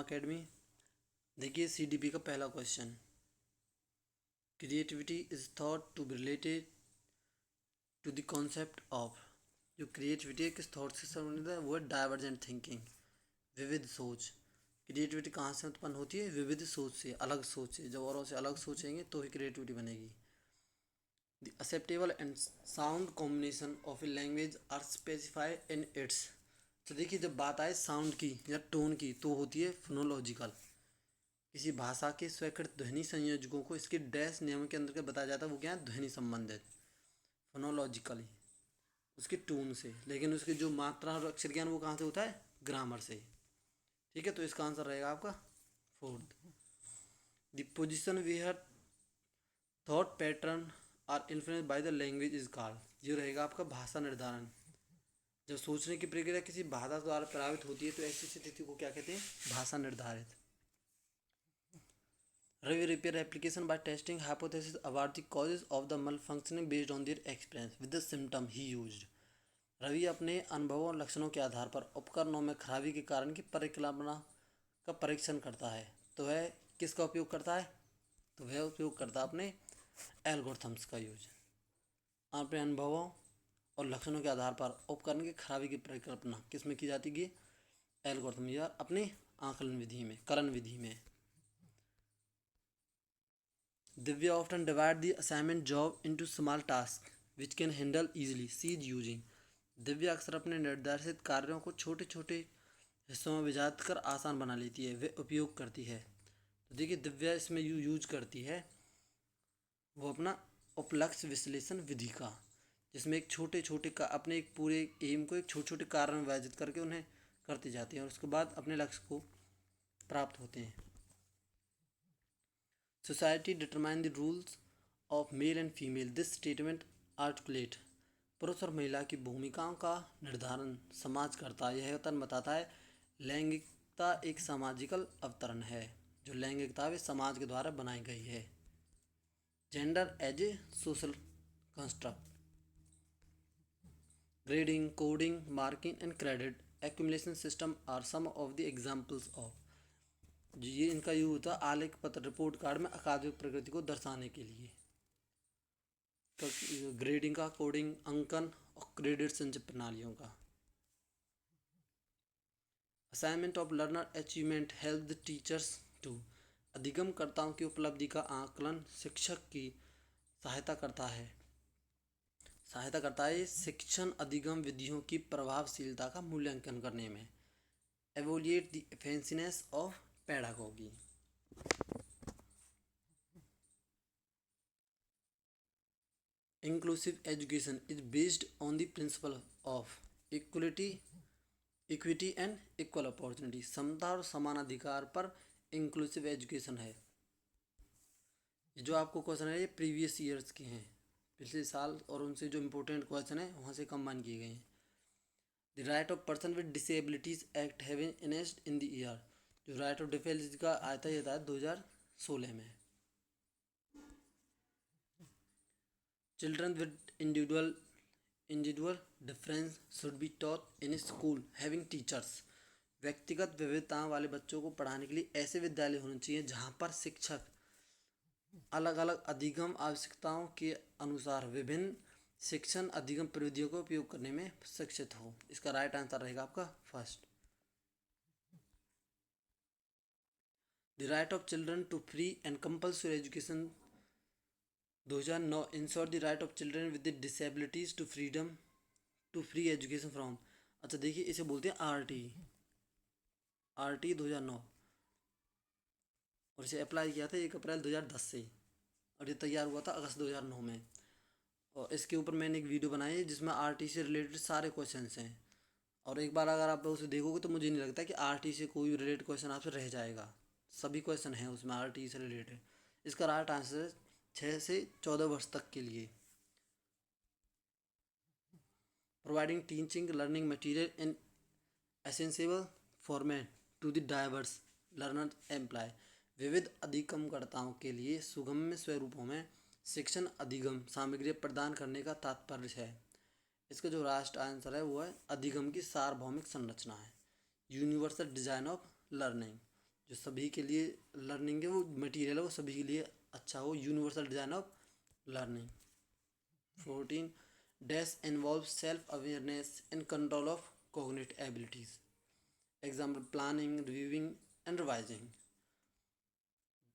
Academy. देखिए CDP का पहला question, creativity is thought to be related to the concept of. जो creativity है किस थॉट से संबंधित है, वो है डाइवर्जेंट थिंकिंग, विविध सोच। क्रिएटिविटी कहाँ से उत्पन्न होती है? विविध सोच से, अलग सोच से। जब औरों से अलग सोचेंगे तो ही क्रिएटिविटी बनेगी। The acceptable and sound combination of a language are specified in its. तो देखिए जब बात आए साउंड की या टोन की तो होती है फोनोलॉजिकल। किसी भाषा के स्वीकृत ध्वनि संयोजकों को इसके डैश नियम के अंदर के बताया जाता है, वो क्या है? ध्वनि संबंधित, फोनोलॉजिकली, उसके टोन से। लेकिन उसकी जो मात्रा और अक्षर ज्ञान वो कहाँ से होता है? ग्रामर से। ठीक है, तो इसका आंसर रहेगा आपका fourth. The position we have thought pattern are influence by the language is called. ये रहेगा आपका भाषा निर्धारण। जब सोचने की प्रक्रिया किसी भाषा द्वारा प्रभावित होती है तो ऐसी स्थिति को क्या कहते हैं? भाषा निर्धारित। Ravi repair application by testing hypothesis about the causes of the malfunctioning based on their experience with the symptom he used। Ravi अपने अनुभवों और लक्षणों के आधार पर उपकरणों में खराबी के कारण की परिकल्पना का परीक्षण करता है। तो वह किसका उपयोग करता है? तो वह उपयोग करता है अपने एल्गोरिथम्स का यूज। अपने अनुभवों और लक्षणों के आधार पर उपकरण की खराबी की परिकल्पना किस में की जाती है? एल्गोरिथम या अपने आकलन विधि में, कलन विधि में। Divya often divide the assignment job into small tasks which can handle easily. She is using। Divya अक्सर अपने निर्देशित कार्यों को छोटे छोटे हिस्सों में विभाजित कर आसान बना लेती है, वे उपयोग करती है। तो देखिए दिव्या इसमें यूज करती है वो अपना उपलक्ष्य विश्लेषण विधि का, जिसमें एक छोटे छोटे का अपने एक पूरे एम को एक छोटे छोटे कार्य में विभाजित करके उन्हें करती जाती है और उसके बाद अपने लक्ष्य को प्राप्त होते हैं। Society determine the rules of male and female। This statement articulate। पुरुष और महिला की भूमिकाओं का निर्धारण समाज करता है। यह कथन बताता है लैंगिकता एक सामाजिकल अवतरण है। जो लैंगिकता वे समाज के द्वारा बनाई गई है। Gender as a social construct. Grading, coding, marking and credit accumulation system are some of the examples of. ये इनका यूज होता है आलेख पत्र रिपोर्ट कार्ड में अकादमिक प्रगति को दर्शाने के लिए। तो ग्रेडिंग का, कोडिंग, अंकन और क्रेडिट संचय प्रणालियों का। Assignment of learner achievement help the teachers to. अधिगमकर्ताओं की उपलब्धि का आकलन शिक्षक की सहायता करता है। शिक्षण अधिगम विधियों की प्रभावशीलता का मूल्यांकन करने में। Evaluate the efficiency of pedagogy. Inclusive education is based on the principle of equity and equal opportunity। समता और समान अधिकार पर इंक्लूसिव एजुकेशन है। जो आपको क्वेश्चन है ये प्रीवियस ईयर्स के हैं, पिछले साल, और उनसे जो इम्पोर्टेंट क्वेश्चन है वहाँ से कंबाइन किए गए हैं। The right of person with disabilities act having enacted in the year. जो राइट ऑफ डिसेबिलिटीज का आया था, ये था 2016 में। Children with individual difference should be taught in school having teachers. व्यक्तिगत विविधताओं वाले बच्चों को पढ़ाने के लिए ऐसे विद्यालय होने चाहिए जहाँ पर शिक्षक अलग अलग अधिगम आवश्यकताओं के अनुसार विभिन्न शिक्षण अधिगम प्रविधियों का उपयोग करने में शिक्षित हो। इसका राइट आंसर रहेगा आपका first. The right of children to free and compulsory education 2009 ensure the right of children with disabilities to freedom to free education from. अच्छा देखिए इसे बोलते हैं आर टी 2009, और इसे अप्लाई किया था 1 अप्रैल 2010 से, और ये तैयार हुआ था अगस्त 2009 में। और इसके ऊपर मैंने एक वीडियो बनाई है जिसमें आरटी से रिलेटेड सारे क्वेश्चंस हैं, और एक बार अगर आप उसे देखोगे तो मुझे नहीं लगता कि आरटी से कोई भी रिलेटेड क्वेश्चन आपसे रह जाएगा। सभी क्वेश्चन हैं उसमें आरटी से रिलेटेड। इसका राइट आंसर 6 से 14 वर्ष तक के लिए। Providing teaching learning material in essential format to the diverse learner employ. विविध अधिगमकर्ताओं के लिए सुगम्य स्वरूपों में शिक्षण अधिगम सामग्री प्रदान करने का तात्पर्य है। इसका जो राष्ट्र आंसर है वो है अधिगम की सार्वभौमिक संरचना है, यूनिवर्सल डिजाइन ऑफ लर्निंग। जो सभी के लिए लर्निंग है वो मटेरियल है वो सभी के लिए अच्छा हो, universal design of learning. 14 dash involve self awareness and control of cognitive abilities. Example planning, reviewing and revising.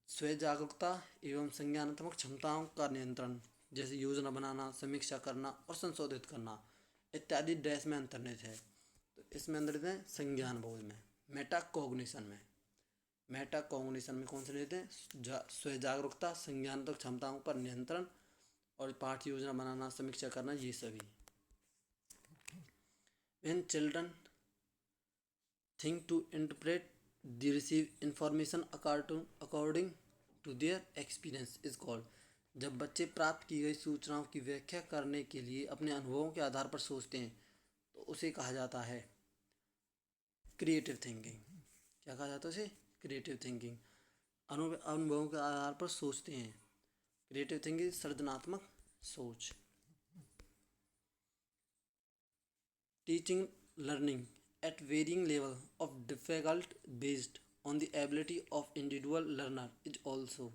स्वयं जागरूकता एवं संज्ञानात्मक क्षमताओं का नियंत्रण, जैसे योजना बनाना, समीक्षा करना और संशोधित करना इत्यादि डैश में अंतर्निहित है। तो इसमें अंतर्निहित है संज्ञान बोध में। मेटा कॉग्निशन में, मेटा कॉग्निशन में कौन से लेते हैं? स्वयं जागरूकता, संज्ञानात्मक क्षमताओं पर नियंत्रण और पाठ योजना बनाना, समीक्षा करना, ये सभी। When children think to interpret the received information according to their experience is called। जब बच्चे प्राप्त की गई सूचनाओं की व्याख्या करने के लिए अपने अनुभवों के आधार पर सोचते हैं तो उसे कहा जाता है क्रिएटिव थिंकिंग। क्या कहा जाता है उसे? Creative thinking. अनुभवों के आधार पर सोचते हैं। क्रिएटिव थिंकिंग सृजनात्मक सोच। Teaching learning at varying level of difficult based on the ability of individual learner is also।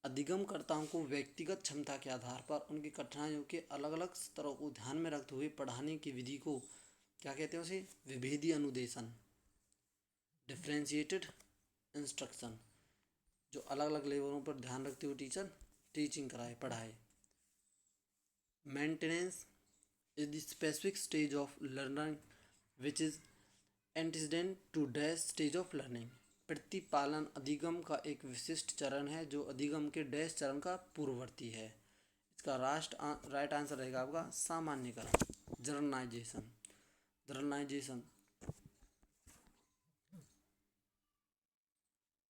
अधिगमकर्ताओं को व्यक्तिगत क्षमता के आधार पर उनकी कठिनाइयों के अलग अलग स्तरों को ध्यान में रखते हुए पढ़ाने की विधि को क्या कहते हैं? उसे विभेदी अनुदेशन, डिफरेंशिएटेड इंस्ट्रक्शन। जो अलग अलग लेवलों पर ध्यान रखते हुए टीचर टीचिंग कराए, पढ़ाए। Maintenance is the specific stage of learning which is antecedent to dash stage of learning। प्रतिपालन अधिगम का एक विशिष्ट चरण है जो अधिगम के डैश चरण का पूर्ववर्ती है। इसका राइट आंसर रहेगा आपका सामान्यकरण, generalization. Generalization.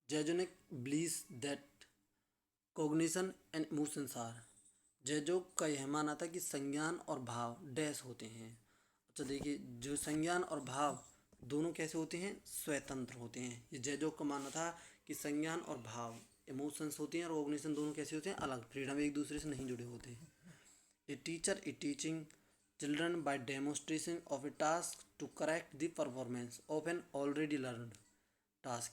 Zajonc believes that cognition and emotions are। Zajonc का यह मानना था कि संज्ञान और भाव डैश होते हैं। अच्छा देखिए, जो संज्ञान और भाव दोनों कैसे होते हैं? स्वतंत्र होते हैं। ये जेजोक का मानना था कि संज्ञान और भाव इमोशंस होती हैं और कॉग्निशन दोनों कैसे होते हैं? अलग, फ्रीडम, एक दूसरे से नहीं जुड़े होते हैं। A teacher is teaching children by demonstration of a task to correct the performance of an already learned task.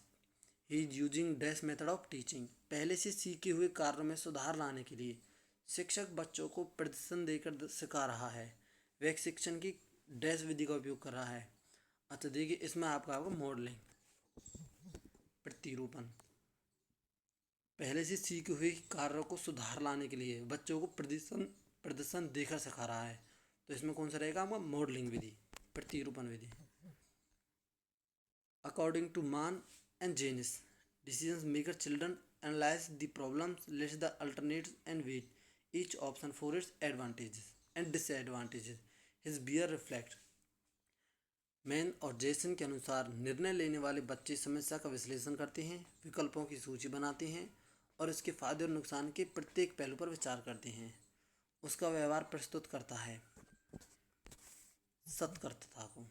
He is using dash method of teaching. पहले से सीखे हुए कार्यों में सुधार लाने के लिए शिक्षक बच्चों को प्रदर्शन देकर सिखा रहा है। वह शिक्षण की डैश विधि का उपयोग कर रहा है। अच्छा देखिए, इसमें आपका मॉडलिंग, प्रतिरूपण। पहले से सीखे हुए कार्यों को सुधार लाने के लिए बच्चों को प्रदर्शन देकर सिखा रहा है। तो इसमें कौन सा रहेगा आपका? मॉडलिंग विधि, प्रतिरूपण विधि। According to Mann and Janis, decision maker children analyse the problems, list the alternatives and weigh each option for its advantages and disadvantages। his beer reflect। Man और जेसन के अनुसार निर्णय लेने वाले बच्चे समस्या का विश्लेषण करते हैं, विकल्पों की सूची बनाते हैं और इसके फायदे और नुकसान के प्रत्येक पहलू पर विचार करते हैं। उसका व्यवहार प्रस्तुत करता है सत्कर्ता को,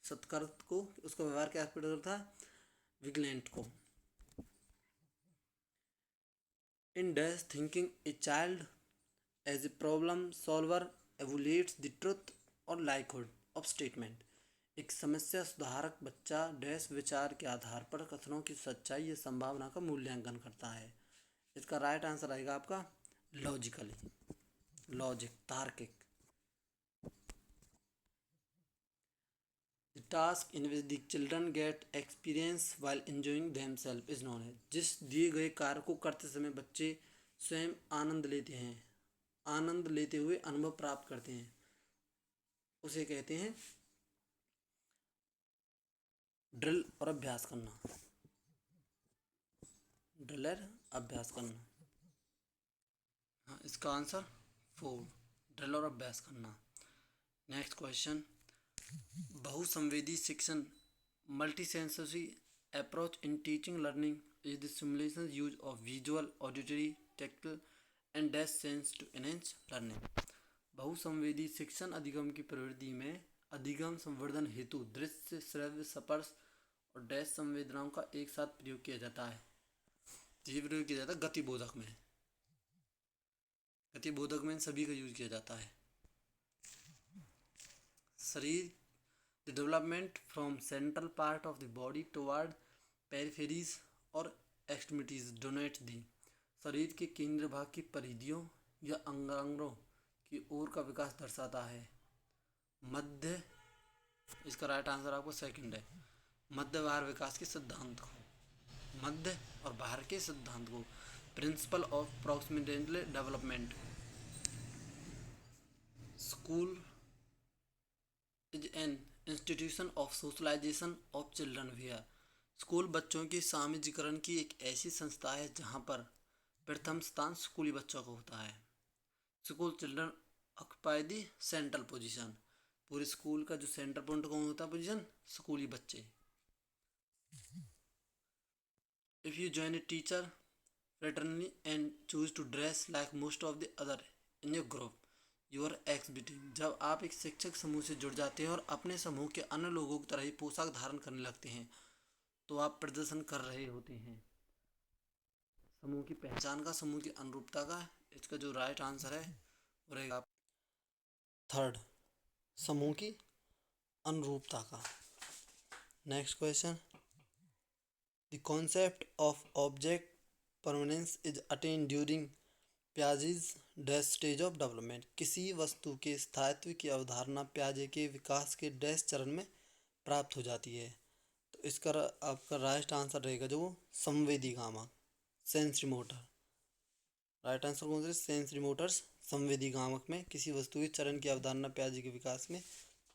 सत्कर्त को उसका व्यवहार क्या प्रस्तुत करता है? विगलेंट को। In dash thinking a child as a problem solver evaluates the truth or likelihood of statement। एक समस्या सुधारक बच्चा डैश विचार के आधार पर कथनों की सच्चाई या संभावना का मूल्यांकन करता है। इसका राइट आंसर आएगा आपका लॉजिकली, लॉजिक, तार्किक। The task in which the children get experience while enjoying themselves is known। जिस दिए गए कार्य को करते समय बच्चे स्वयं आनंद लेते हैं, आनंद लेते हुए अनुभव प्राप्त करते हैं, उसे कहते हैं ड्रिल और अभ्यास करना, ड्रिल और अभ्यास करना। हाँ, इसका आंसर 4, ड्रिल और अभ्यास करना। नेक्स्ट क्वेश्चन, बहुसंवेदी शिक्षण multi sensory approach in teaching learning is the simulation use of visual, auditory, tactile and dash sense to enhance learning. बहुसंवेदी शिक्षण अधिगम की प्रवृत्ति में अधिगम संवर्धन हेतु दृश्य, श्रव्य, स्पर्श और डैश संवेदनाओं का एक साथ प्रयोग किया जाता है। ये प्रयोग किया जाता है गतिबोधक में, गतिबोधक में सभी का यूज किया जाता है। शरीर, the development from central part of the body toward peripheries और एक्सट्रीमिटीज डोनेट दी, शरीर के केंद्र भाग की परिधियों या अंगांगों की ओर का विकास दर्शाता है। मध्य, इसका राइट आंसर आपको सेकंड है, मध्य बाहर विकास के सिद्धांत को, मध्य और बाहर के सिद्धांत को, principle of proximodistal development. School is an institution of socialization of children where, school बच्चों के सामाजिकरण की एक ऐसी संस्था है जहाँ पर प्रथम स्थान स्कूली बच्चों का होता है। School children occupy the central position, पूरे स्कूल का जो सेंटर पॉइंट कौन होता है पोजीशन, स्कूली बच्चे। If you join a teacher fraternity and choose to dress like most of the other in your group, you are exhibiting, जब आप एक शिक्षक समूह से जुड़ जाते हैं और अपने समूह के अन्य लोगों की तरह ही पोशाक धारण करने लगते हैं तो आप प्रदर्शन कर रहे होते हैं समूह की पहचान का, समूह की अनुरूपता का। इसका जो राइट आंसर है वो रहेगा थर्ड, समूह की अनुरूपता का। Next question, the concept of object permanence is attain during Piaget's dash stage of development, किसी वस्तु के स्थायित्व की अवधारणा प्याजे के विकास के डैश चरण में प्राप्त हो जाती है। तो इसका आपका राइट आंसर रहेगा जो संवेदी गामक, सेंसरी मोटर। राइट आंसर कौन सा, सेंसरी मोटर्स, संवेदी गामक में किसी वस्तु के चरण की अवधारणा प्याजे के विकास में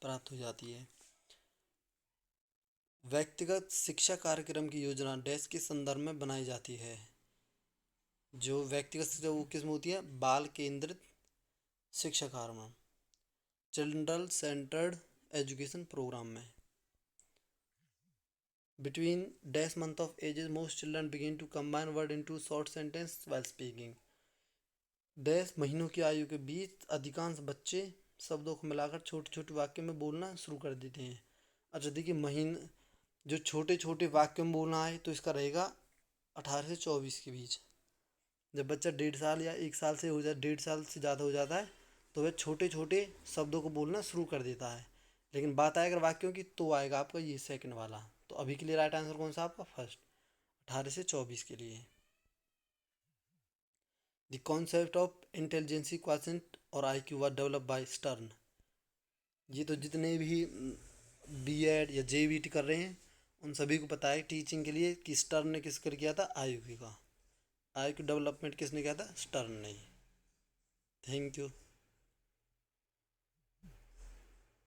प्राप्त हो जाती है। व्यक्तिगत शिक्षा कार्यक्रम की योजना डैश के संदर्भ में बनाई जाती है, जो व्यक्तिगत शिक्षा वो किस में होती है, बाल केंद्रित शिक्षा कार्यक्रम, चिल्ड्रन सेंटर्ड एजुकेशन प्रोग्राम में। Between dash month of ages most children begin to combine word into short sentence while speaking, dash महीनों की आयु के बीच अधिकांश बच्चे शब्दों को मिलाकर छोटे छोटे वाक्य में बोलना शुरू कर देते हैं। अच्छा देखिए, महीने जो छोटे छोटे वाक्य में बोलना है तो इसका रहेगा 18 से 24 के बीच। जब बच्चा 1.5 साल या 1 साल से हो जाए, 1.5 साल से ज़्यादा हो जाता है तो वह छोटे छोटे शब्दों को बोलना शुरू कर देता है। लेकिन बात आए अगर वाक्यों की तो आएगा आपका ये सेकंड वाला। तो अभी के लिए राइट आंसर कौन सा आपका, फर्स्ट, 18 से 24 के लिए। द कॉन्सेप्ट ऑफ इंटेलिजेंसी क्वाशेंट और IQ was develop by stern, ये तो जितने भी B.Ed या JBT कर रहे हैं उन सभी को पता है टीचिंग के लिए कि स्टर्न ने किस कर किया था, IQ का। IQ डेवलपमेंट किसने किया था, स्टर्न ने। Thank you.